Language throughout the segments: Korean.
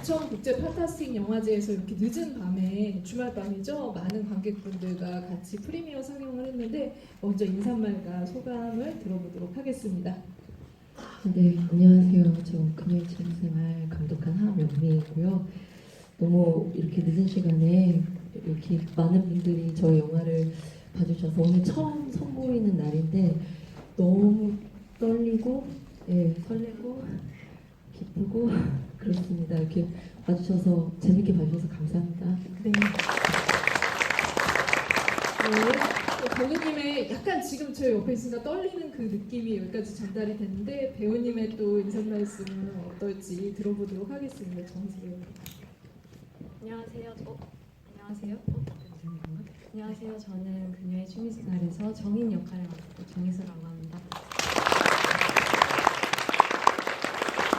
부천 국제 판타스틱 영화제에서 이렇게 늦은 밤에 주말 밤이죠. 많은 관객분들과 같이 프리미어 상영을 했는데 먼저 인사말과 소감을 들어보도록 하겠습니다. 네, 안녕하세요. 저 그녀의 취미생활 감독한 하명미이고요. 너무 이렇게 늦은 시간에 이렇게 많은 분들이 저희 영화를 봐주셔서 오늘 처음 선보이는 날인데 너무 떨리고, 예, 설레고, 기쁘고 그렇습니다. 이렇게 봐주셔서 재밌게 봐주셔서 감사합니다. 네. 배우님의 약간 지금 저 옆에 있으니까 떨리는 그 느낌이 여기까지 전달이 됐는데 배우님의 또 인사 말씀은 어떨지 들어보도록 하겠습니다. 정지 배우. 안녕하세요. 안녕하세요. 저는 그녀의 취미생활에서 정인 역할을 맡고 정희수라고 합니다.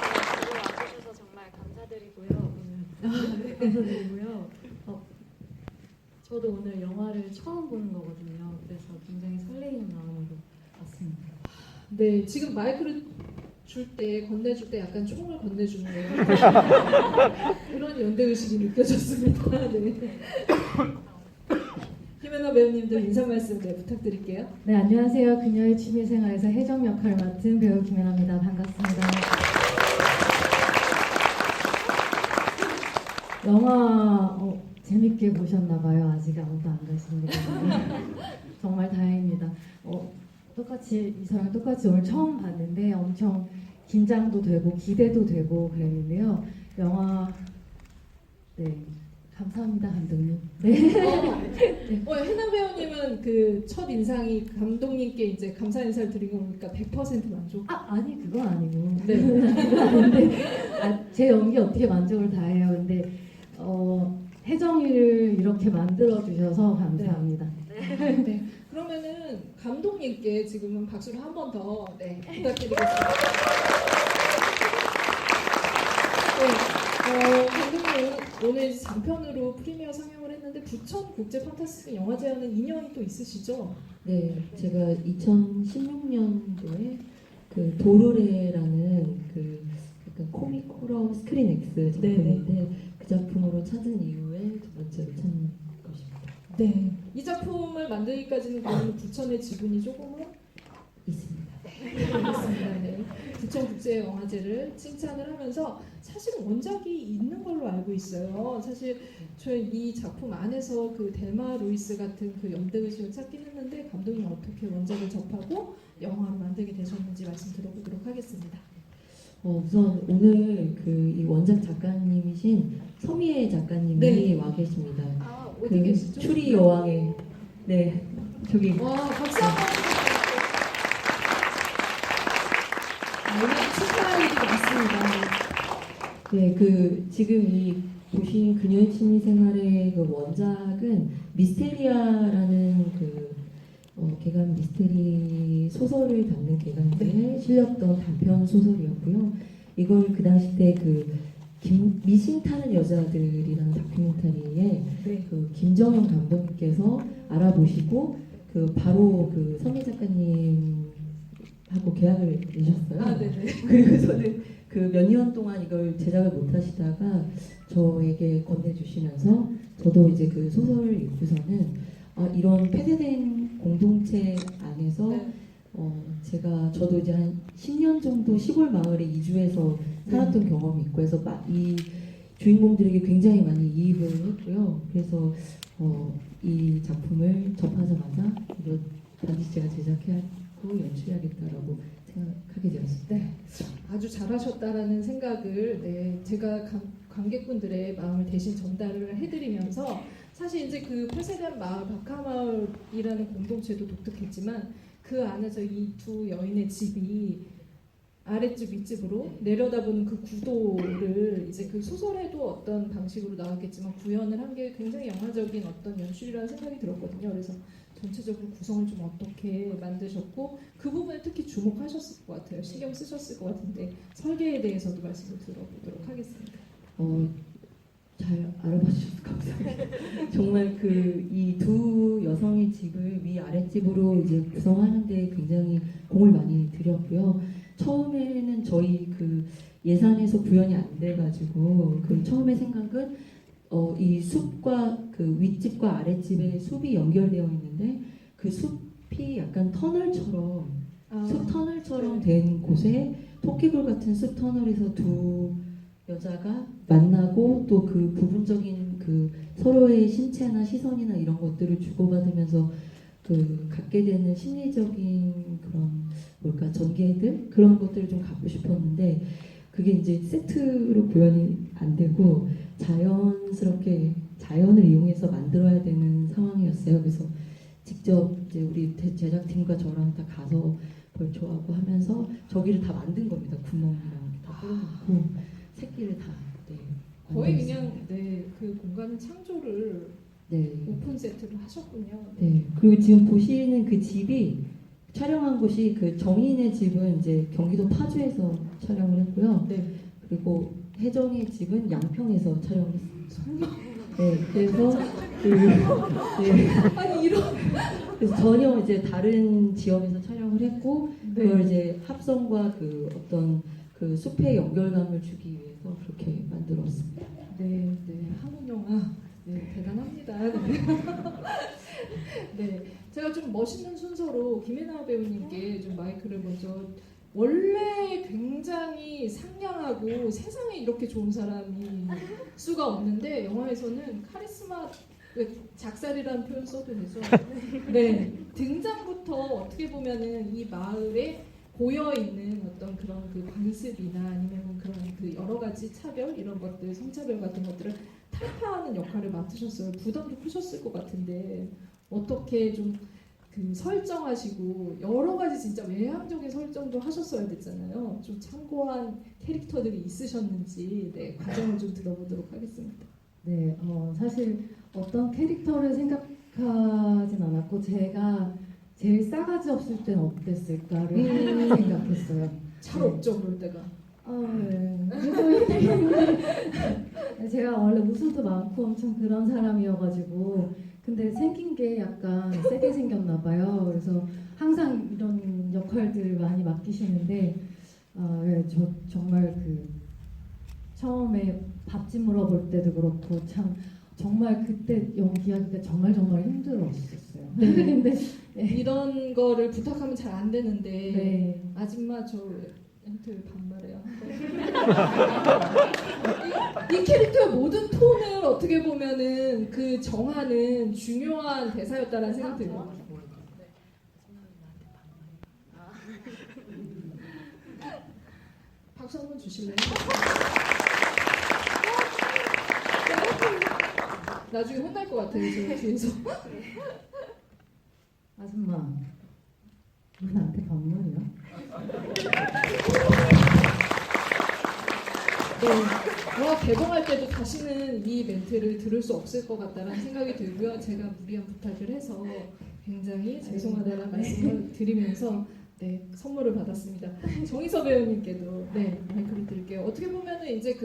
네, 와주셔서 정말 감사드리고요. 감사드리고요. 저도 오늘 영화를 처음 보는 거거든요. 그래서 굉장히 설레이는 마음으로 왔습니다. 네, 지금 마이크를 건네줄 때 약간 총을 건네주는 거예요. 그런 연대의식이 느껴졌습니다. 네. 김연아 배우님도 인사 말씀 부탁드릴게요. 네, 안녕하세요. 그녀의 취미생활에서 혜정 역할을 맡은 배우 김연아입니다. 반갑습니다. 영화 재밌게 보셨나봐요. 아직 아무도 안 가십니다. 정말 다행입니다. 이 사람 똑같이 오늘 처음 봤는데 엄청 긴장도 되고 기대도 되고 그랬는데요. 영화 네 감사합니다 감독님. 네. 해나 배우님은 그 첫 인상이 감독님께 이제 감사 인사를 드린 거 보니까 100% 만족. 아니 그건 아니고. 네. 그건 아닌데 제 연기 어떻게 만족을 다 해요. 근데 혜정이를 이렇게 만들어 주셔서 감사합니다. 네. 그러면은 감독님께 지금은 박수를 한 번 더 부탁드리겠습니다. 감독님 오늘 장편으로 프리미어 상영을 했는데 부천 국제 판타스틱 영화제와는 인연이 또 있으시죠? 네, 제가 2016년도에 그 도르래라는 그 약간 코믹 호러 스크린 X 작품인데 그 작품으로 찾은 이후에 두 번째로 찾는 것입니다. 네, 이 작품을 만들기까지는 그러면 부천의 지분이 조금은 있습니다. 알겠습니다. 네. 부천국제영화제를 칭찬을 하면서 사실 원작이 있는 걸로 알고 있어요. 사실 저희 이 작품 안에서 그 델마 루이스 같은 그 연대의식을 찾긴 했는데 감독님 어떻게 원작을 접하고 영화로 만들게 되셨는지 말씀 들어보도록 하겠습니다. 우선 오늘 그 이 원작 작가님이신 서미애 작가님이 와 계십니다. 어디 계시죠? 추리 여왕의 저기 와, 박수 한번 오늘 축하할 일이 많습니다. 네, 그 지금 이 보신 그녀의 취미생활의 그 원작은 미스테리아라는 그 개간 미스테리 소설을 담는 개간에 실렸던 단편 소설이었고요. 이걸 그 당시 때 그 미신 타는 여자들이라는 다큐멘터리에 그 김정현 감독님께서 알아보시고 그 바로 그 서미 작가님하고 계약을 내셨어요. 그리고 저는 그 몇 년 동안 이걸 제작을 못 하시다가 저에게 건네주시면서 저도 이제 그 소설을 읽고서는 이런 폐쇄된 공동체 안에서 저도 이제 한 10년 정도 시골 마을에 이주해서 살았던 경험이 있고 해서 이 주인공들에게 굉장히 많이 이입을 했고요. 그래서 이 작품을 접하자마자 이거 반드시 제가 제작하고 연출해야겠다라고 생각하게 되었습니다. 네, 아주 잘하셨다라는 생각을 제가 관객분들의 마음을 대신 전달을 해드리면서 사실 이제 그 폐쇄된 마을 박하마을이라는 공동체도 독특했지만 그 안에서 이 두 여인의 집이 아랫집 윗집으로 내려다보는 그 구도를 이제 그 소설에도 어떤 방식으로 나왔겠지만 구현을 한 게 굉장히 영화적인 어떤 연출이라는 생각이 들었거든요. 그래서 전체적으로 구성을 좀 어떻게 만드셨고 그 부분에 특히 주목하셨을 것 같아요. 신경 쓰셨을 것 같은데 설계에 대해서도 말씀을 들어보도록 하겠습니다. 잘 알아봐 주셔서 감사합니다. 정말 그 이 두 여성의 집을 위 아랫집으로 이제 구성하는데 굉장히 공을 많이 들였고요. 처음에는 저희 그 예산에서 구현이 안 돼가지고 그 처음에 생각은 이 숲과 그 윗집과 아랫집의 숲이 연결되어 있는데 그 숲이 약간 터널처럼 숲 터널처럼 된 곳에 토끼굴 같은 숲 터널에서 두 여자가 만나고 또 그 부분적인 그 서로의 신체나 시선이나 이런 것들을 주고받으면서 그 갖게 되는 심리적인 그런 뭘까 전개들 그런 것들을 좀 갖고 싶었는데 그게 이제 세트로 구현이 안 되고 자연스럽게 자연을 이용해서 만들어야 되는 상황이었어요. 그래서 직접 이제 우리 제작팀과 저랑 다 가서 벌초하고 하면서 저기를 다 만든 겁니다. 구멍이랑 다 뚫어놓고 새끼를 다 거의 만들었어요. 그냥 그 공간 창조를 네. 오픈 세트를 하셨군요. 네. 그리고 지금 보시는 그 집이 촬영한 곳이 그 정인의 집은 이제 경기도 파주에서 촬영을 했고요. 네. 그리고 혜정의 집은 양평에서 촬영을 했습니다. 네. 그래서 아니 이런 그래서 전혀 이제 다른 지역에서 촬영을 했고 그걸 이제 합성과 그 어떤 그 숲의 연결감을 주기 위해서 그렇게 만들었습니다. 네, 한국 영화 대단합니다. 네. 네, 제가 좀 멋있는 순서로 김혜나 배우님께 좀 마이크를 먼저 원래 굉장히 상냥하고 세상에 이렇게 좋은 사람이 수가 없는데 영화에서는 카리스마 작살이라는 표현 써도 되죠. 네, 등장부터 어떻게 보면은 이 마을에 고여 있는 어떤 그런 그 관습이나 아니면 그런 그 여러 가지 차별 이런 것들 성차별 같은 것들을 타파하는 역할을 맡으셨어요. 부담도 크셨을 것 같은데 어떻게 좀 그 설정하시고 여러 가지 진짜 외향적인 설정도 하셨어야 됐잖아요. 좀 참고한 캐릭터들이 있으셨는지 과정을 좀 들어보도록 하겠습니다. 네, 사실 어떤 캐릭터를 생각하진 않았고 제가 제일 싸가지 없을 땐 어땠을까를 생각했어요. 잘 네. 없죠 그럴 때가. 네. 그래서 제가 원래 웃음도 많고 엄청 그런 사람이어가지고 근데 생긴 게 약간 세게 생겼나 봐요. 그래서 항상 이런 역할들을 많이 맡기시는데 네, 저 정말 그 처음에 밥집 물어볼 때도 그렇고 참 정말 그때 연기하기가 정말 힘들었었어요. 근데 이런 거를 부탁하면 잘 안 되는데 네. 아줌마 저 멘트 반말해요. 이 캐릭터의 모든 톤을 어떻게 보면은 그 정하는 중요한 대사였다라는 생각이 들어요. 박수 한번 주실래요? 나중에 혼날 것 같아요, 저 뒤에서. 아줌마 왜 나한테 반말이야? 네, 영화 개봉할 때도 다시는 이 멘트를 들을 수 없을 것 같다는 생각이 들고요. 제가 무리한 부탁을 해서 굉장히 죄송하다는 말씀을 드리면서 선물을 받았습니다. 정희서 배우님께도 마이크를 드릴게요. 어떻게 보면은 이제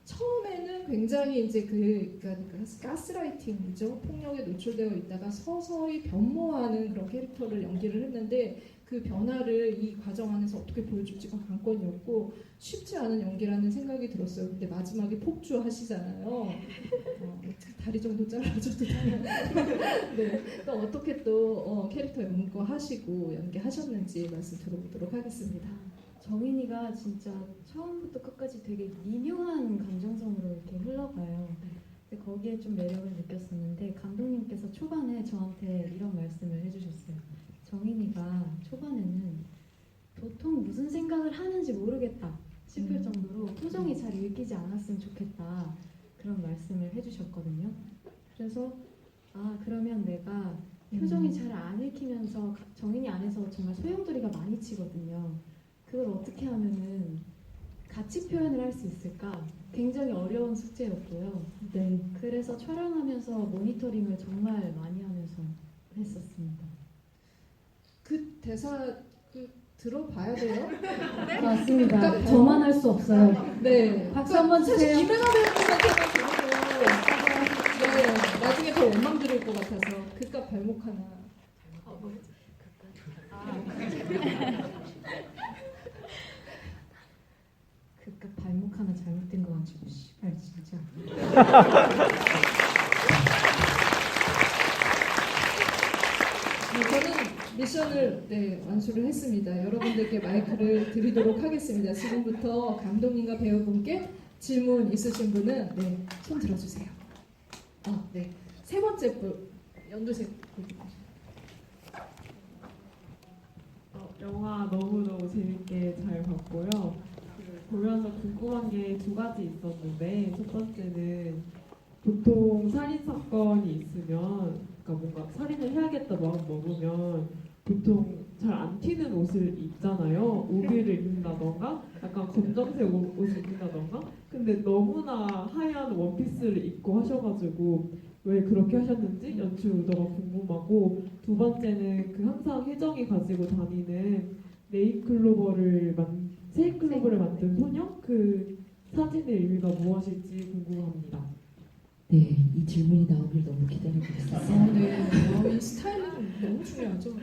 처음에는 굉장히 이제 그러니까 가스라이팅이죠. 폭력에 노출되어 있다가 서서히 변모하는 그런 캐릭터를 연기를 했는데 그 변화를 이 과정 안에서 어떻게 보여줄지가 관건이었고 쉽지 않은 연기라는 생각이 들었어요. 근데 마지막에 폭주하시잖아요. 다리 정도 잘라줘도 돼요. 네, 또 어떻게 또 캐릭터 연구하시고 연기하셨는지 말씀 들어보도록 하겠습니다. 정인이가 진짜 처음부터 끝까지 되게 미묘한 감정선으로 이렇게 흘러가요. 근데 거기에 좀 매력을 느꼈었는데 감독님께서 초반에 저한테 이런 말씀을 해주셨어요. 정인이가 초반에는 도통 무슨 생각을 하는지 모르겠다 싶을 정도로 표정이 잘 읽히지 않았으면 좋겠다 그런 말씀을 해주셨거든요. 그래서 그러면 내가 표정이 잘 안 읽히면서 정인이 안에서 정말 소용돌이가 많이 치거든요. 그걸 어떻게 하면은 같이 표현을 할 수 있을까? 굉장히 어려운 숙제였고요. 네. 그래서 촬영하면서 모니터링을 정말 많이 하면서 했었습니다. 그 대사 들어봐야 돼요? 맞습니다. 그러니까 저만 할 수 없어요. 네. 박수 한번 사실 주세요. 김혜나 배우님한테만 들어도 나중에 더 원망 드릴 것 같아서 그깟 발목 하나. 하나 잘못된 거 가지고 씨발 진짜. 네, 저는 미션을 완수를 했습니다. 여러분들께 마이크를 드리도록 하겠습니다. 지금부터 감독님과 배우분께 질문 있으신 분은 손 들어주세요. 네. 세 번째 분, 연두색 분. 영화 너무너무 재밌게 잘 봤고요. 보면서 궁금한 게 두 가지 있었는데, 첫 번째는 보통 살인 사건이 있으면, 그러니까 뭔가 살인을 해야겠다 마음 먹으면 보통 잘 안 튀는 옷을 입잖아요. 우비를 입는다던가, 약간 검정색 옷을 입는다던가. 근데 너무나 하얀 원피스를 입고 하셔가지고 왜 그렇게 하셨는지 연출 의도가 궁금하고, 두 번째는 그 항상 혜정이 가지고 다니는 세이클로버를 만든 소녀? 그 사진의 의미가 무엇일지 궁금합니다. 네, 이 질문이 나오길 너무 기다리고 있었어요. 이 스타일은 너무 중요하죠.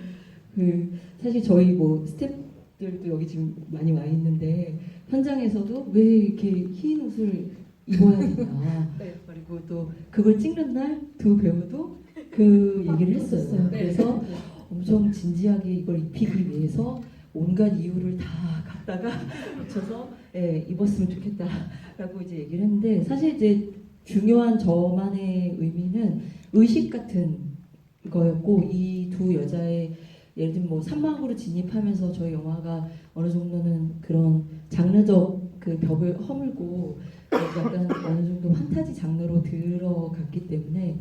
사실 저희 스태프들도 여기 지금 많이 와 있는데 현장에서도 왜 이렇게 흰 옷을 입어야 되냐. 네. 그리고 또 그걸 찍는 날 두 배우도 그 얘기를 했어요. 네. 그래서 엄청 진지하게 이걸 입히기 위해서 온갖 이유를 다 갖다가 붙여서 입었으면 좋겠다라고 이제 얘기를 했는데, 사실 이제 중요한 저만의 의미는 의식 같은 거였고, 이 두 여자의 예를 들면 산막으로 진입하면서 저희 영화가 어느 정도는 그런 장르적 그 벽을 허물고 약간 어느 정도 판타지 장르로 들어갔기 때문에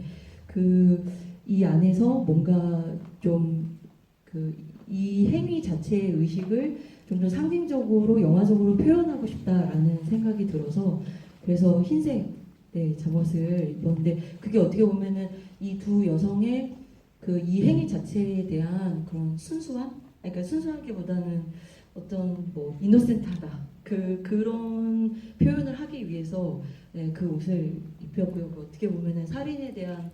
이 안에서 뭔가 좀 이 행위 자체의 의식을 좀 더 상징적으로 영화적으로 표현하고 싶다라는 생각이 들어서, 그래서 흰색 잠옷을 입었는데, 그게 어떻게 보면은 이 두 여성의 이 행위 자체에 대한 그런 순수함? 그러니까 순수하기보다는 어떤 이노센트하다, 그런 표현을 하기 위해서 그 옷을 입혔고요. 어떻게 보면은 살인에 대한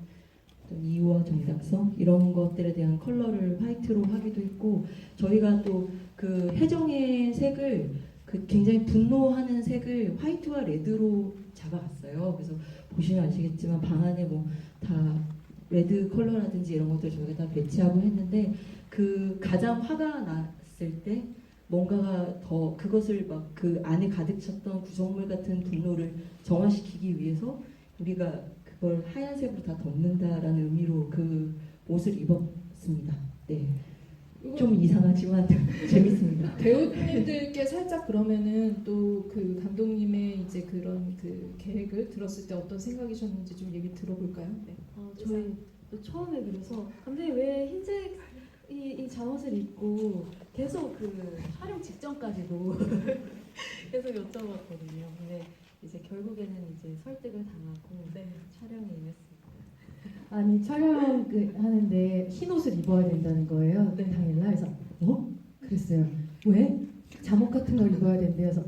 어떤 이유와 정당성 이런 것들에 대한 컬러를 화이트로 하기도 했고, 저희가 또 그 혜정의 색을 굉장히 분노하는 색을 화이트와 레드로 잡아갔어요. 그래서 보시면 아시겠지만 방 안에 다 레드 컬러라든지 이런 것들 저희가 다 배치하고 했는데, 가장 화가 났을 때 뭔가가 더 그것을 그 안에 가득 찼던 구성물 같은 분노를 정화시키기 위해서 우리가 그걸 하얀색으로 다 덮는다라는 의미로 그 옷을 입었습니다. 네. 좀 이상하지만 재밌습니다. 배우님들께 살짝 그러면은 또 그 감독님의 이제 그런 계획을 들었을 때 어떤 생각이셨는지 좀 얘기 들어볼까요? 네. 저희 또 처음에 그래서 감독님 왜 흰색 이 잠옷을 입고 계속 촬영 직전까지도 계속 여쭤봤거든요. 근데 이제 결국에는 이제 설득을 당하고 촬영에 임했습니다. 아니 촬영 하는데 흰 옷을 입어야 된다는 거예요. 당일날. 그래서 그랬어요. 왜? 잠옷 같은 걸 입어야 된대요. 그래서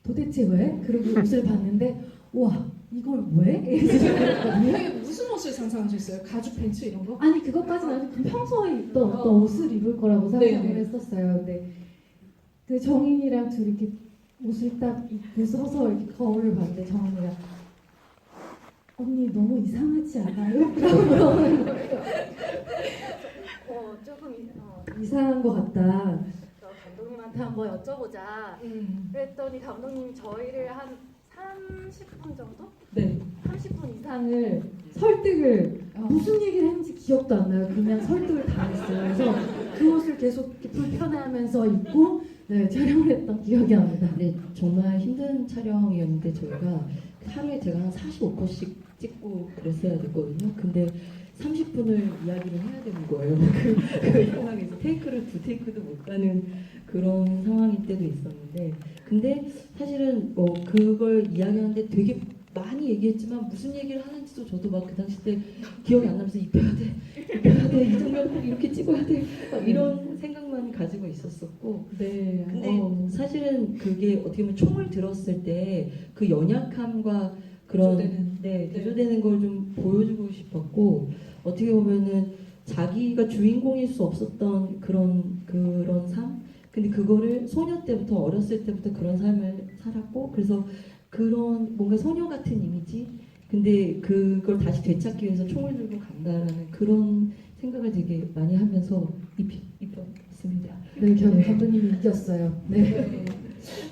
도대체 왜? 그리고 옷을 봤는데 와 이걸 왜? 이게 무슨 옷을 상상하셨어요? 가죽 팬츠 이런 거? 아니 그것까지는 아니고 평소에 입던 어떤 옷을 입을 거라고 상상을 네네. 했었어요. 근데 그 정인이랑 둘이 이렇게 옷을 딱 입고 서서 이렇게 거울을 봤는데 정인이가 언니 너무 이상하지 않아요? 라고 물어보는 거예요. 조금 이상한 것 같다. 감독님한테 한번 여쭤보자. 그랬더니 감독님이 저희를 한 30분 정도? 네. 30분 이상을 설득을 무슨 얘기를 했는지 기억도 안 나요. 그냥 설득을 다 했어요. 그래서 그 옷을 계속 이렇게 불편해하면서 입고 촬영을 했던 기억이 납니다. 네, 정말 힘든 촬영이었는데 저희가 하루에 제가 한 45컷씩 찍고 그랬어야 됐거든요. 근데 30분을 이야기를 해야 되는 거예요. 그 상황에서 테이크를 두 테이크도 못 가는 그런 상황일 때도 있었는데, 근데 사실은 그걸 이야기하는데 되게 많이 얘기했지만 무슨 얘기를 하는지도 저도 그 당시 때 기억이 안 나면서 입혀야 돼, 이 장면 꼭 이렇게 찍어야 돼, 이런 생각만 가지고 있었었고. 네. 근데 사실은 그게 어떻게 보면 총을 들었을 때 그 연약함과 그런 대조되는 걸 좀 보여주고 싶었고, 어떻게 보면은 자기가 주인공일 수 없었던 그런 삶, 근데 그거를 소녀 때부터 어렸을 때부터 그런 삶을 살았고, 그래서 그런 뭔가 소녀 같은 이미지. 근데 그걸 다시 되찾기 위해서 총을 들고 간다라는 그런 생각을 되게 많이 하면서 입혔습니다. 네, 감독님이 이겼어요. 네.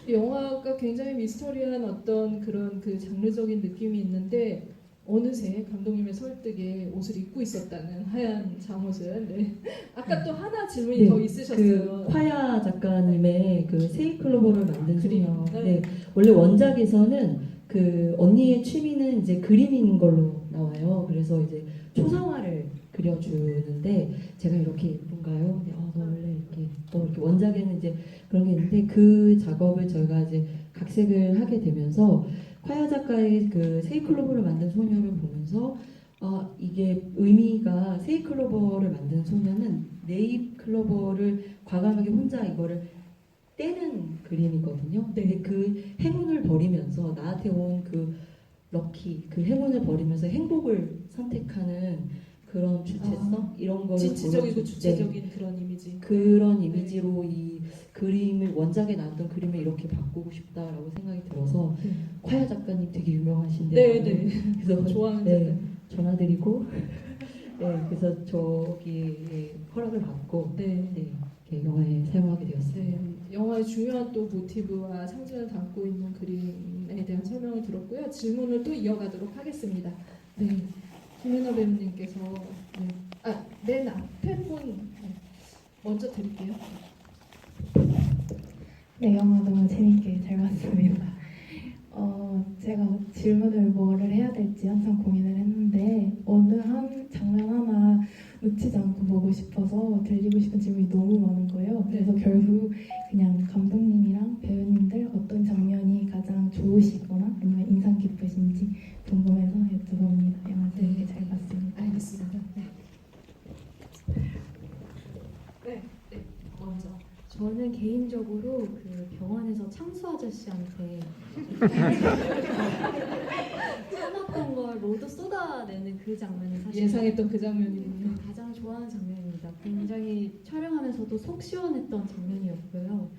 영화가 굉장히 미스터리한 어떤 그런 그 장르적인 느낌이 있는데 어느새 감독님의 설득에 옷을 입고 있었다는 하얀 잠옷을. 네. 아까 또 하나 질문이 네, 더 있으셨어요. 그 화야 작가님의 그 세이클로버를 만든 그림. 소녀. 네. 네. 원래 원작에서는 그 언니의 취미는 이제 그림인 걸로 나와요. 그래서 이제 초상화를 그려주는데 제가 이렇게 예쁜가요? 근데 너 원래 이렇게 원작에는 이제 그런 게 있는데 그 작업을 저희가 이제 각색을 하게 되면서 화야 작가의 그 세이클로버를 만든 소녀를 보면서 이게 의미가 세이클로버를 만든 소녀는 네잎클로버를 과감하게 혼자 이거를 떼는 그림이거든요. 근데 그 행운을 버리면서 나한테 온 그 럭키, 그 행운을 버리면서 행복을 선택하는 그런 주체성 이런 걸 진취적이고 보여주는, 주체적인 그런 이미지. 그런 이미지로 이 그림을 원작에 나왔던 그림을 이렇게 바꾸고 싶다라고 생각이 들어서 화야 작가님 되게 유명하신데 네. 그래서 좋아하는 네, 작가님. 전화드리고 네, 그래서 저기 허락을 받고 네. 이렇게 영화에 사용하게 되었습니다. 네, 영화의 중요한 또 모티브와 상징을 담고 있는 그림에 대한 설명을 들었고요. 질문을 또 이어가도록 하겠습니다. 네, 김혜나 배우님께서 맨 앞에 분 먼저 드릴게요. 네, 영화 너무 재밌게 잘 봤습니다. 제가 질문을 뭐를 해야 될지 항상 고민을 했는데 어느 한 장면 하나 놓치지 않고 보고 싶어서 드리고 싶은 질문이 너무 많은 거예요. 그래서 결국 그냥 감독님이랑 배우님들 어떤 장면이 가장 좋으시거나 아니면 인상 깊으신지 궁금해서 여쭤봅니다. 영화 재밌게 잘 봤습니다. 알겠습니다. 네, 먼저. 저는 개인적으로 그 병원에서 창수 아저씨한테 써놨던 걸 모두 쏟아내는 그 장면이 사실 예상했던 그 장면이군요. 가장 좋아하는 장면입니다. 굉장히 촬영하면서도 속 시원했던 장면이었고요.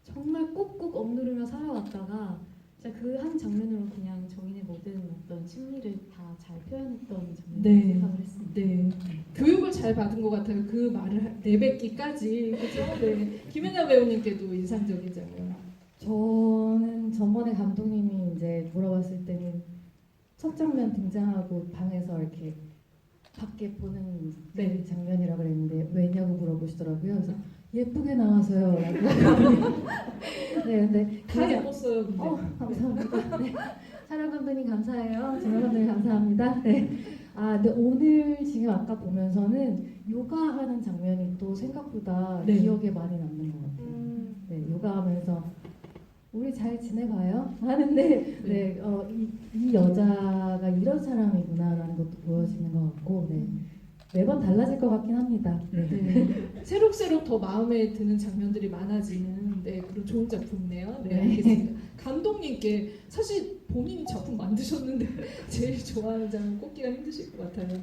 정말 꾹꾹 억누르며 살아왔다가 진짜 그 한 장면으로 그냥 저인의 모든 어떤 심리를 다 잘 표현했던 장면이라고 네. 생각을 했습니다. 네, 교육을 잘 받은 것 같아요. 그 말을 내뱉기까지. 그죠? 네, 김혜나 배우님께도 인상적인 장면. 저는 전번에 감독님이 이제 물어봤을 때는 첫 장면 등장하고 방에서 이렇게 밖에 보는 그 장면이라고 그랬는데 왜냐고 물어보시더라고요. 그래서 예쁘게 나와서요. 라고. 네, 근데 다 예뻤어요. 근데. 감사합니다. 네. 촬영 감독님 감사해요. 진영 감독님 감사합니다. 네. 근데 오늘 지금 아까 보면서는 요가하는 장면이 또 생각보다 네. 기억에 많이 남는 것 같아요. 네, 요가하면서 우리 잘 지내봐요 하는데 이 여자가 이런 사람이구나라는 것도 보여지는 것 같고 매번 달라질 것 같긴 합니다. 네. 새록새록 더 마음에 드는 장면들이 많아지는 그런 좋은 작품이네요. 네, 네. 알겠습니다. 감독님께 사실 본인이 작품 만드셨는데 제일 좋아하는 장면 꼽기가 힘드실 것 같아요.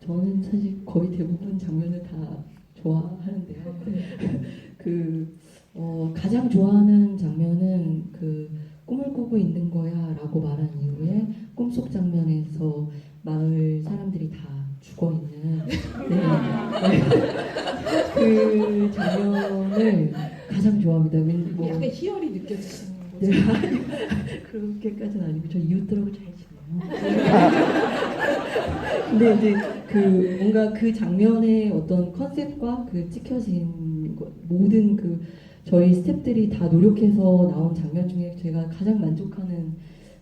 저는 사실 거의 대부분 장면을 다 좋아하는데요. 가장 좋아하는 장면은 그 꿈을 꾸고 있는 거야라고 말한 이후에 꿈속 장면에서 마을 사람들이 다 죽어 있는 그 장면을 가장 좋아합니다. 약간 희열이 느껴지시는 거죠? 네. 그렇게까지는 아니고 저 이웃들하고 잘 지내요. 근데 이제 그 뭔가 그 장면의 어떤 컨셉과 그 찍혀진 모든 그 저희 스태프들이 다 노력해서 나온 장면 중에 제가 가장 만족하는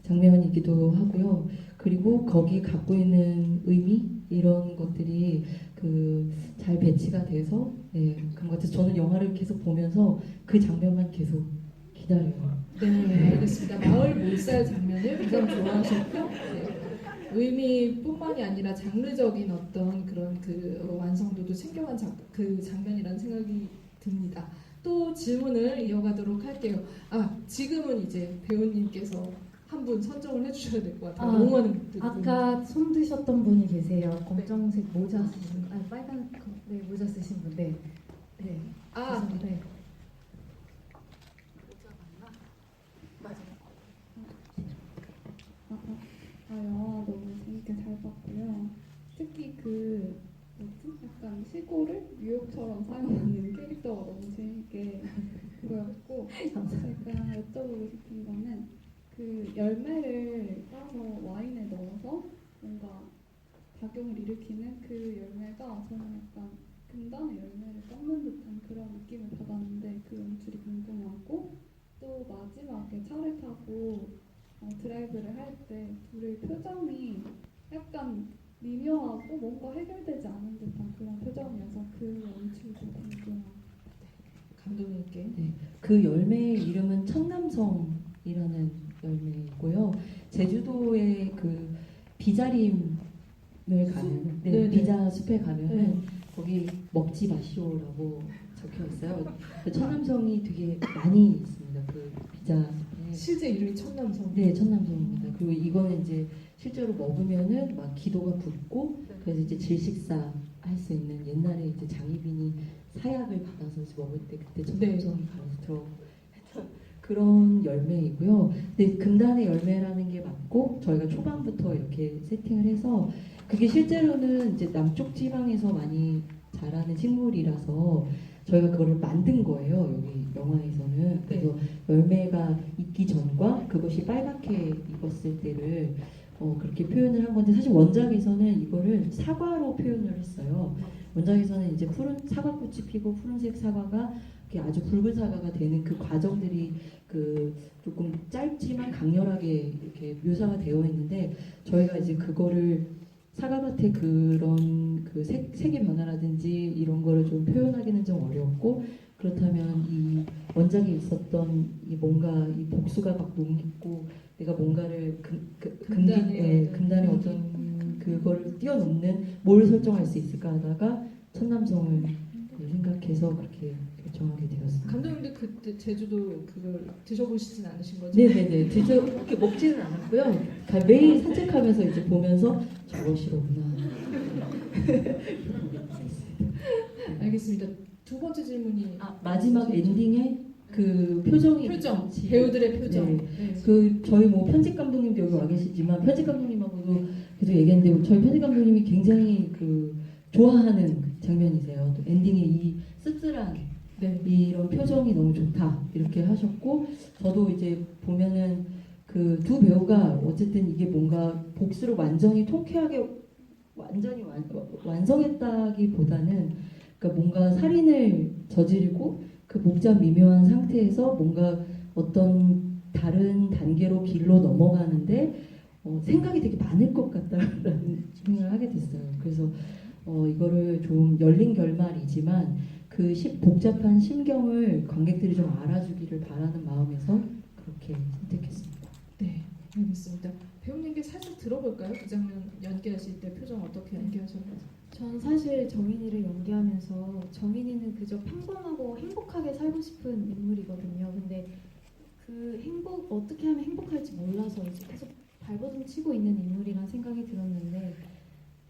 장면이기도 하고요. 그리고 거기 갖고 있는 의미 이런 것들이 그 잘 배치가 돼서 그런 것 같아서 저는 영화를 계속 보면서 그 장면만 계속 기다려요. 네, 알겠습니다. 마을 몰살 장면을 가장 좋아하셨고 의미뿐만이 아니라 장르적인 어떤 그런 그 완성도도 챙겨간 그 장면이라는 생각이 듭니다. 또 질문을 이어가도록 할게요. 지금은 이제 배우님께서 한 분 선정을 해주셔야 될 것 같아요. 너무 많은 분들이. 아까 손 드셨던 분이 계세요. 검정색 모자 쓰신 빨간 모자 쓰신 분. 네. 네. 네. 네. 모자 맞나? 맞아요. 영화 너무 재밌게 잘 봤고요. 특히 그 뭐지? 약간 시골을 뉴욕처럼 사용하는 캐릭터가 너무 재밌게 보였고 제가 여쭤보고 싶은 거는 그 열매를 따서 와인에 넣어서 뭔가 작용을 일으키는 그 열매가 저는 약간 금단의 열매를 꺾는 듯한 그런 느낌을 받았는데 그 연출이 궁금하고 또 마지막에 차를 타고 드라이브를 할 때 둘의 표정이 약간 미묘하고 뭔가 해결되지 않은 듯한 그런 표정이어서 그 연출도 궁금합니다. 감독님께. 그 열매의 이름은 천남성이라는 열매이고요. 제주도의 그 비자림을 가면, 네네. 비자 숲에 가면은 네. 거기 먹지 마시오라고 적혀 있어요. 천남성이 되게 많이 있습니다. 그 비자 숲에. 실제 이름이 천남성. 네, 천남성입니다. 그리고 이거는 이제 실제로 먹으면은 막 기도가 붙고 그래서 이제 질식사 할 수 있는 옛날에 이제 장희빈이 사약을 받아서 이제 먹을 때 그때 천남성이 가서 들어했던 그런 열매이고요. 근데 금단의 열매라는 게 맞고 저희가 초반부터 이렇게 세팅을 해서 그게 실제로는 이제 남쪽 지방에서 많이 자라는 식물이라서 저희가 그거를 만든 거예요. 여기 영화에서는. 그래서 열매가 익기 전과 그것이 빨갛게 익었을 때를 그렇게 표현을 한 건데 사실 원작에서는 이거를 사과로 표현을 했어요. 원작에서는 이제 푸른 사과꽃이 피고 푸른색 사과가 이렇게 아주 붉은 사과가 되는 그 과정들이 그 조금 짧지만 강렬하게 이렇게 묘사가 되어 있는데 저희가 이제 그거를 사과밭의 그런 그 색의 변화라든지 이런 거를 좀 표현하기는 좀 어려웠고 그렇다면 이 원작에 있었던 이 뭔가 이 복수가 막 녹있고 내가 뭔가를 금단의 어떤 그거를 뛰어넘는 뭘 설정할 수 있을까 하다가 천남성을 생각해서 그렇게 결정하게 되었습니다. 감독님도 그때 제주도 그걸 드셔보시진 않으신 거죠? 네네네. 그렇게 먹지는 않았고요. 매일 산책하면서 이제 보면서 저것이로구나. 알겠습니다. 두 번째 질문이 마지막 엔딩에 그 표정이 표정, 같이 배우들의 표정. 네. 네. 그 저희 뭐 편집 감독님도 여기 와 계시지만 편집 감독님하고도 계속 얘기했는데 저희 편집 감독님이 굉장히 그 좋아하는 장면이세요. 또 엔딩에 이 씁쓸한 이런 표정이 너무 좋다 이렇게 하셨고 저도 이제 보면은 그 두 배우가 어쨌든 이게 뭔가 복수를 완전히 통쾌하게 완전히 완성했다기보다는 그러니까 뭔가 살인을 저지르고 그 복잡 미묘한 상태에서 뭔가 어떤 다른 단계로 길로 넘어가는데 생각이 되게 많을 것 같다라는 생각을 하게 됐어요. 그래서 이거를 좀 열린 결말이지만 그 복잡한 심경을 관객들이 좀 알아주기를 바라는 마음에서 그렇게 선택했습니다. 네, 알겠습니다. 배우님께 살짝 들어볼까요? 그 장면 연기하실 때 표정 어떻게 연기하셨나요? 전 사실 정인이를 연기하면서 정인이는 그저 평범하고 행복하게 살고 싶은 인물이거든요. 근데 그 어떻게 하면 행복할지 몰라서 이제 계속 발버둥 치고 있는 인물이란 생각이 들었는데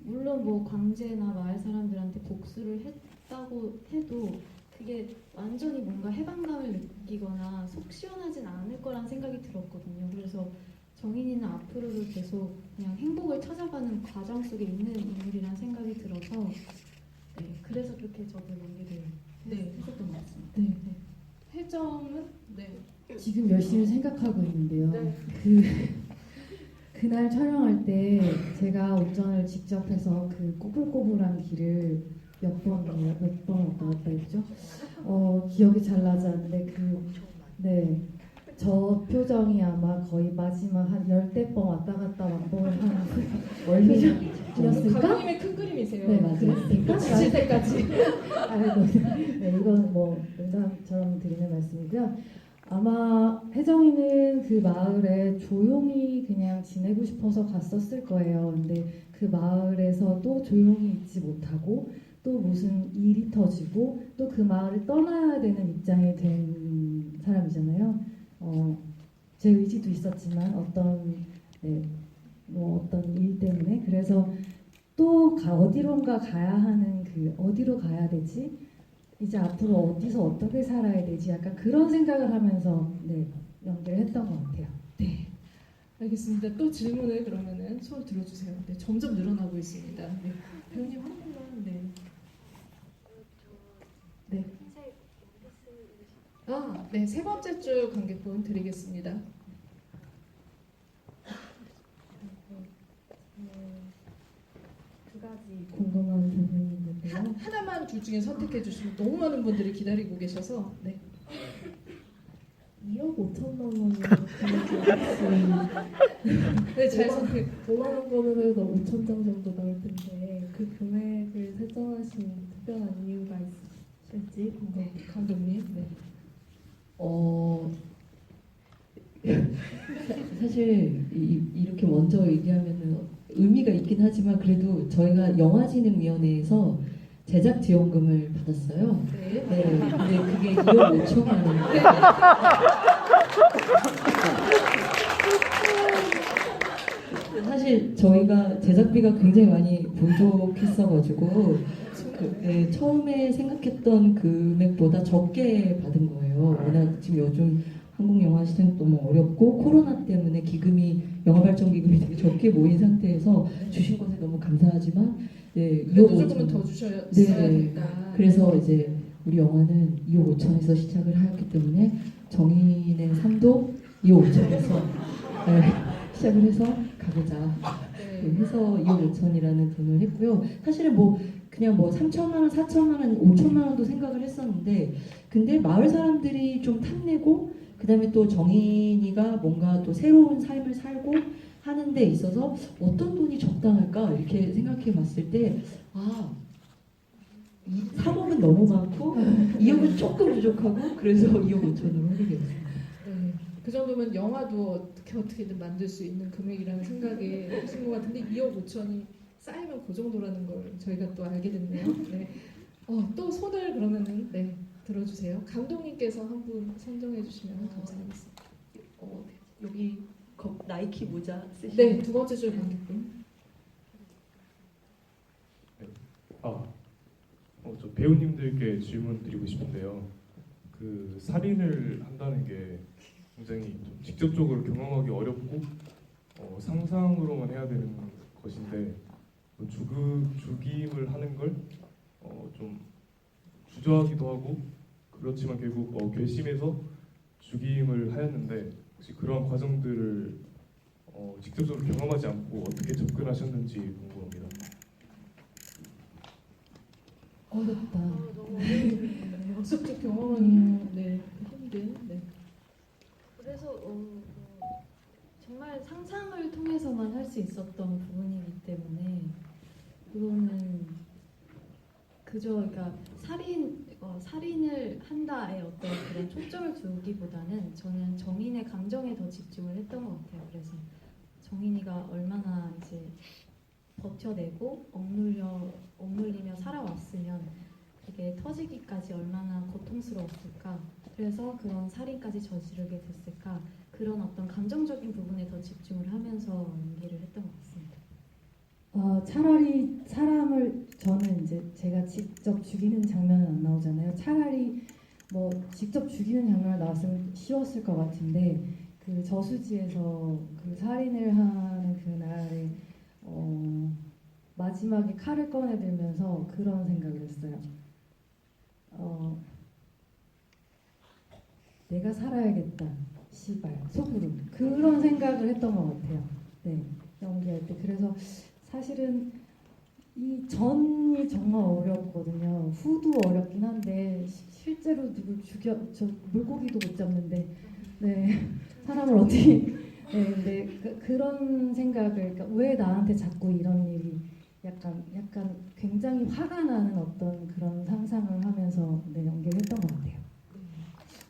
물론 뭐 광재나 마을 사람들한테 복수를 했다고 해도 그게 완전히 뭔가 해방감을 느끼거나 속 시원하진 않을 거란 생각이 들었거든요. 그래서 정인이는 앞으로도 계속 그냥 행복을 찾아가는 과정 속에 있는 인물이란 생각이 들어서 그래서 그렇게 저도 연기를 했었던 것 같습니다. 네. 혜정은 지금 열심히 생각하고 있는데요. 네. 그날 촬영할 때 제가 운전을 직접 해서 그 꼬불꼬불한 길을 몇 번 왔다 갔다 했죠. 기억이 잘 나지 않는데 저 표정이 아마 거의 마지막 한 10대 번 왔다 갔다 왕복을 한 표정이었을까? 감독님의 큰 그림이세요. 네, 맞아요. 그랬으니까 지칠 때까지. 네, 이건 뭐 농담처럼 드리는 말씀이고요. 아마 혜정이는 그 마을에 조용히 그냥 지내고 싶어서 갔었을 거예요. 근데 그 마을에서도 조용히 있지 못하고 또 무슨 일이 터지고 또 그 마을을 떠나야 되는 입장이 된 사람이잖아요. 제 의지도 있었지만 어떤 일 때문에 그래서 또 어디론가 가야 하는 어디로 가야 되지? 이제 앞으로 어디서 어떻게 살아야 되지? 약간 그런 생각을 하면서 연기를 했던 것 같아요. 네. 알겠습니다. 또 질문을 그러면은 손 들어주세요. 네, 점점 늘어나고 있습니다. 네, 배우님 한 분만. 네. 네. 아, 네, 세 번째 줄 관객분 드리겠습니다. 두 가지 궁금한 부분이 있는데요. 하나만 둘 중에 선택해 주시면 너무 많은 분들이 기다리고 계셔서 네. 2억 5천만 원이면 혹시 네, 잘 선택. 5만 원권으로 해서 5천 장 정도 나올 텐데 그 금액을 설정하신 특별한 이유가 있으실지 궁금합니다. 감독님. 네. 사실 이렇게 먼저 얘기하면은 의미가 있긴 하지만 그래도 저희가 영화진흥위원회에서 제작 지원금을 받았어요. 네. 네, 근데 그게 2억 5천만 원인데 사실 저희가 제작비가 굉장히 많이 부족했어가지고 네, 처음에 생각했던 금액보다 적게 받은 거예요. 워낙 지금 요즘 한국 영화 시장 너무 어렵고 코로나 때문에 기금이 영화발전 기금이 되게 적게 모인 상태에서 주신 것에 너무 감사하지만 네, 2억 그래도 조금은 5천. 더 주셔야 네. 된다. 그래서 이제 우리 영화는 2억 5천에서 시작을 하였기 때문에 정인의 삶도 2억 5천에서 시작을 해서 가보자 네. 해서 2억 5천이라는 돈을 했고요. 사실은 뭐 그냥 뭐 3천만 원, 4천만 원, 5천만 원도 생각을 했었는데 근데 마을 사람들이 좀 탐내고 그다음에 또 정인이가 뭔가 또 새로운 삶을 살고 하는 데 있어서 어떤 돈이 적당할까 이렇게 생각해 봤을 때 아, 3억은 너무 많고 2억은 조금 부족하고 그래서 2억 5천으로 하게 되었습니다. 네. 그 정도면 영화도 어떻게든 만들 수 있는 금액이라는 생각에 하신 것 같은데 2억 5천이 쌓이면 그 정도라는 걸 저희가 또 알게 됐네요. 네. 또 손을 그러면은 네, 들어주세요. 감독님께서 한 분 선정해 주시면 감사하겠습니다. 여기 나이키 모자 쓰시는 네, 두 번째 줄 관객분. 저 배우님들께 질문 드리고 싶은데요. 그 살인을 한다는 게 굉장히 좀 직접적으로 경험하기 어렵고 상상으로만 해야 되는 것인데 죽임을 하는 걸 좀 주저하기도 하고 그렇지만 결국 결심해서 죽임을 하였는데 혹시 그러한 과정들을 직접적으로 경험하지 않고 어떻게 접근하셨는지 궁금합니다. 어렵다. 직접 경험하기 네, 힘든. 네. 그래서 정말 상상을 통해서만 할 수 있었던 부분이기 때문에 그거는 그저 그러니까 살인을 한다에 어떤 그런 초점을 두기보다는 저는 정인의 감정에 더 집중을 했던 것 같아요. 그래서 정인이가 얼마나 이제 버텨내고 억눌리며 살아왔으면 그게 터지기까지 얼마나 고통스러웠을까. 그래서 그런 살인까지 저지르게 됐을까. 그런 어떤 감정적인 부분에 더 집중을 하면서 연기를 했던 것 같습니다. 차라리 사람을 저는 이제 제가 직접 죽이는 장면은 안 나오잖아요. 차라리 뭐 직접 죽이는 장면 나왔으면 쉬웠을 것 같은데 그 저수지에서 그 살인을 하는 그날에 마지막에 칼을 꺼내들면서 그런 생각을 했어요. 내가 살아야겠다. 시발 속으로 그런 생각을 했던 것 같아요. 네, 연기할 때. 그래서 사실은 이 전이 정말 어렵거든요. 후도 어렵긴 한데 실제로 누굴 저 물고기도 못 잡는데 네 사람을 어떻게 네 근데 그런 생각을 그러니까 왜 나한테 자꾸 이런 일이 약간 굉장히 화가 나는 어떤 그런 상상을 하면서 네, 연기를 했던 것 같아요.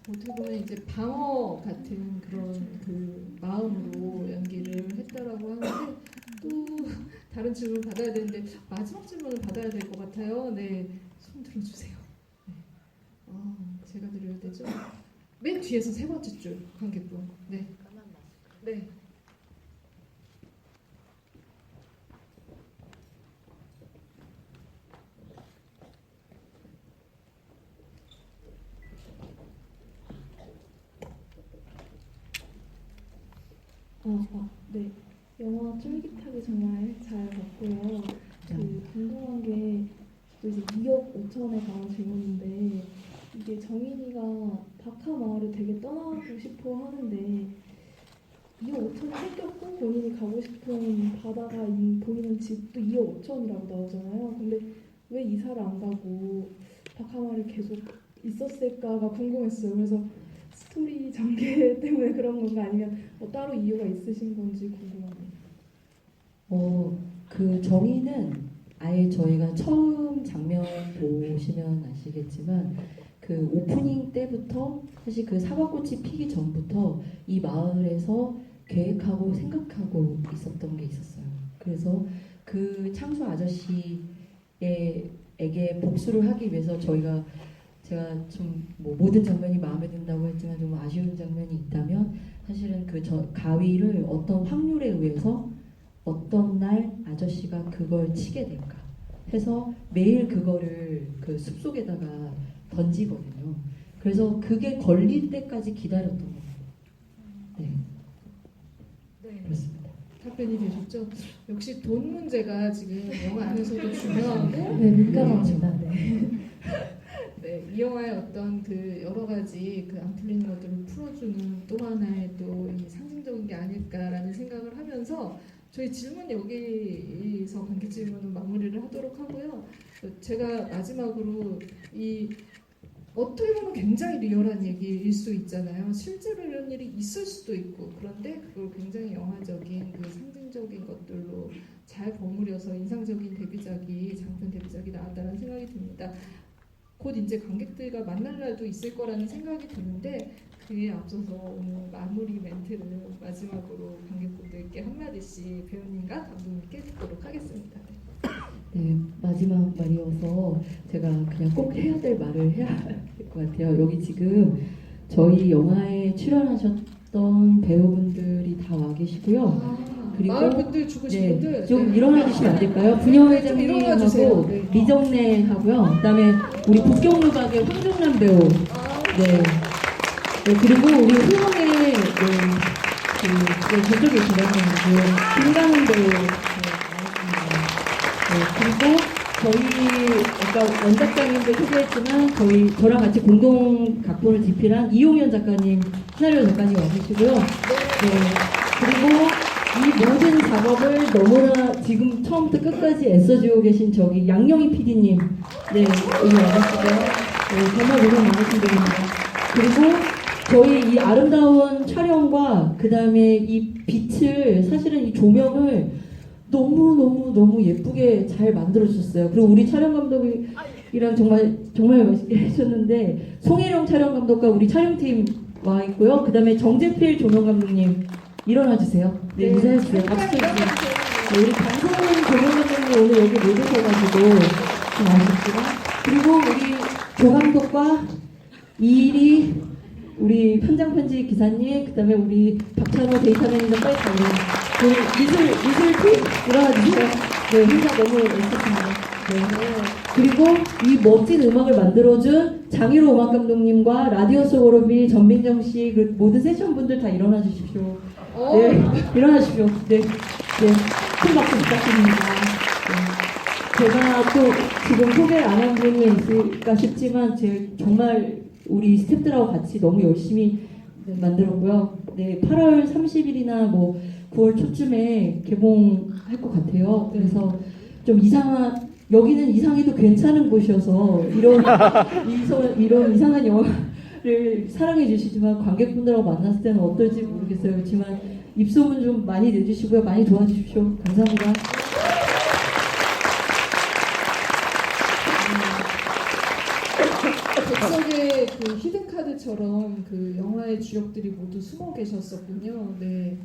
어떻게 보면 이제 방어 같은 그런 그 마음으로 연기를 했다라고 하는데 또 다른 질문 받아야 되는데 마지막 질문을 받아야 될 것 같아요. 네, 손 들어주세요. 네. 제가 드려야 되죠. 맨 뒤에서 세 번째 줄 관객분. 네. 네. 네. 영화 쫄깃하게 정말 잘 봤고요. 그 궁금한 게 또 이제 2억 5천에 관한 질문인데 이게 정인이가 박하 마을을 되게 떠나고 싶어 하는데 2억 5천이 생겼고 본인이 가고 싶은 바다가 보이는 집도 2억 5천이라고 나오잖아요. 근데 왜 이사를 안 가고 박하 마을에 계속 있었을까가 궁금했어요. 그래서 스토리 전개 때문에 그런 건가 아니면 뭐 따로 이유가 있으신 건지 궁금하네요. 그 정의는 아예 저희가 처음 장면 보시면 아시겠지만 그 오프닝 때부터 사실 그 사과꽃이 피기 전부터 이 마을에서 계획하고 생각하고 있었던 게 있었어요. 그래서 그 창수 아저씨에게 복수를 하기 위해서 제가 좀 뭐 모든 장면이 마음에 든다고 했지만 좀 아쉬운 장면이 있다면 사실은 그 가위를 어떤 확률에 의해서 어떤 날 아저씨가 그걸 치게 될까 해서 매일 그거를 그 숲속에다가 던지거든요. 그래서 그게 걸릴 때까지 기다렸던 거예요. 네, 네. 그렇습니다. 답변이 되셨죠? 역시 돈 문제가 지금 영화 안에서도 중요하고 네, 민감합니다. 네. 네, 이 영화의 어떤 그 여러 가지 그 안 풀리는 것들을 풀어주는 또 하나의 또 이 상징적인 게 아닐까라는 생각을 하면서 저희 질문 여기서 관계 질문은 마무리를 하도록 하고요. 제가 마지막으로 이 어떻게 보면 굉장히 리얼한 얘기일 수 있잖아요. 실제로 이런 일이 있을 수도 있고 그런데 그걸 굉장히 영화적인 그 상징적인 것들로 잘 버무려서 인상적인 데뷔작이 장편 데뷔작이 나왔다는 생각이 듭니다. 곧 이제 관객들과 만날 날도 있을 거라는 생각이 드는데 그에 앞서서 오늘 마무리 멘트를 마지막으로 관객분들께 한마디씩 배우님과 감독님께 듣도록 하겠습니다. 네, 마지막 말이어서 제가 그냥 꼭 해야 될 말을 해야 될 것 같아요. 여기 지금 저희 영화에 출연하셨던 배우분들이 다 와 계시고요. 그리고 마을 분들 죽으신 분들 좀 일어나 주시면 안 될까요? 분녀 회장님하고 네. 미정래하고요. 그다음에 우리 북경루박의 황정란 배우. 네. 네, 그리고 우리 흥원의 저쪽에 계시는 김강훈 배우 나왔습니다. 네, 그리고 저희 아까 원작가님도 소개했지만 저랑 같이 공동 각본을 집필한 이용현 작가님, 시나리오 작가님 와 계시고요. 네, 그리고 이 모든 작업을 너무나 지금 처음부터 끝까지 애써주고 계신 저기 양영희 PD님, 네, 여기 와주시고요. 네, 정말 고생 많으신 분입니다. 그리고 저희 이 아름다운 촬영과 그 다음에 이 빛을 사실은 이 조명을 너무 예쁘게 잘 만들어 주셨어요. 그리고 우리 촬영 감독이랑 정말 맛있게 해주셨는데 송혜령 촬영 감독과 우리 촬영팀 와 있고요. 그 다음에 정재필 조명 감독님 일어나 주세요. 네, 인사해 주세요. 박수 주세요. 네, 우리 방송은 조명 감독님 오늘 여기 못 오셔가지고 좀 아쉽지만 그리고 우리 조 감독과 이일이 우리 현장 편집 기사님, 그 다음에 우리 박찬호 데이터 매니저 빨리 가요. 우리 미술팀 일어나 주세요. 네, 혼자 너무 애썼습니다. 네. 그리고 이 멋진 음악을 만들어준 장희로 음악 감독님과 라디오 소그룹이 전민정 씨, 그 모든 세션 분들 다 일어나 주십시오. 네, 일어나 주십시오. 네, 큰 박수 부탁드립니다. 네. 제가 또 지금 소개를 안 한 분이 있을까 싶지만 정말 우리 스태프들하고 같이 너무 열심히 만들었고요. 네, 8월 30일이나 뭐 9월 초쯤에 개봉할 것 같아요. 그래서 좀 여기는 이상해도 괜찮은 곳이어서 이런 이상한 영화를 사랑해 주시지만 관객분들하고 만났을 때는 어떨지 모르겠어요. 그렇지만 입소문 좀 많이 내주시고요. 많이 도와주십시오. 감사합니다. 객석에 그 히든카드처럼 그 영화의 주역들이 모두 숨어 계셨었군요. 네.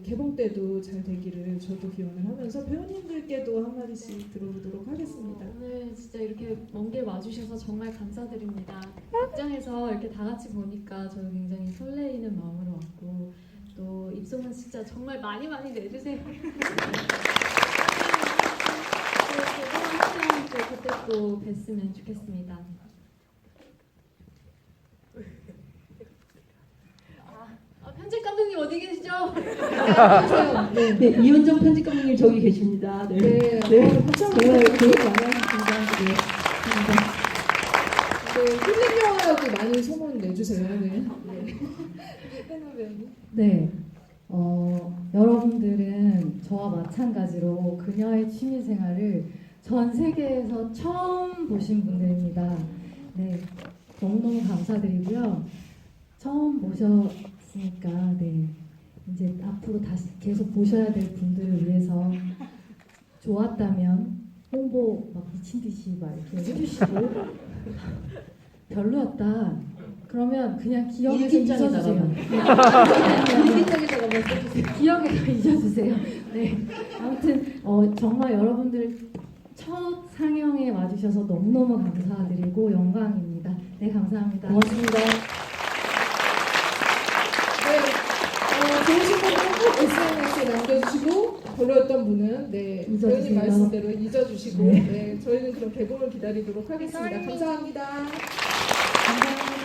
개봉 때도 잘 되기를 저도 기원을 하면서 배우님들께도 한마디씩 들어보도록 하겠습니다. 오늘 진짜 이렇게 먼 길 와주셔서 정말 감사드립니다. 극장에서 이렇게 다 같이 보니까 저는 굉장히 설레이는 마음으로 왔고 또 입소문 진짜 정말 많이 내주세요. 또 그때 또 뵀으면 좋겠습니다. 편집 감독님 어디 어디 계시죠? 네, 이현정 편집 감독님 저기 계십니다. 네. 네. 정말 교육 많이 하셨습니다. 네, 힐링 영화라고 많이 소문 내주세요. 네. 네. 여러분들은 저와 마찬가지로 그녀의 취미 생활을 전 세계에서 처음 보신 분들입니다. 네. 너무너무 감사드리고요. 처음 보셨으니까, 네. 이제 앞으로 다시 계속 보셔야 될 분들을 위해서 좋았다면 홍보 막 미친 듯이 막 이렇게 해주시고 별로였다. 그러면 그냥 기억에서 잊어주세요. 일기장에다가만 써주세요. 기억에서 잊어주세요. 네. 아무튼 정말 여러분들 첫 상영에 와주셔서 너무너무 감사드리고 영광입니다. 네, 감사합니다. 고맙습니다. 네, 좋으신 분들은 꼭 SNS에 남겨주시고 별로였던 분은 네, 잊어주세요. 의원님 말씀대로 잊어주시고 네. 네, 저희는 그럼 개봉을 기다리도록 하겠습니다. 감사합니다. 감사합니다.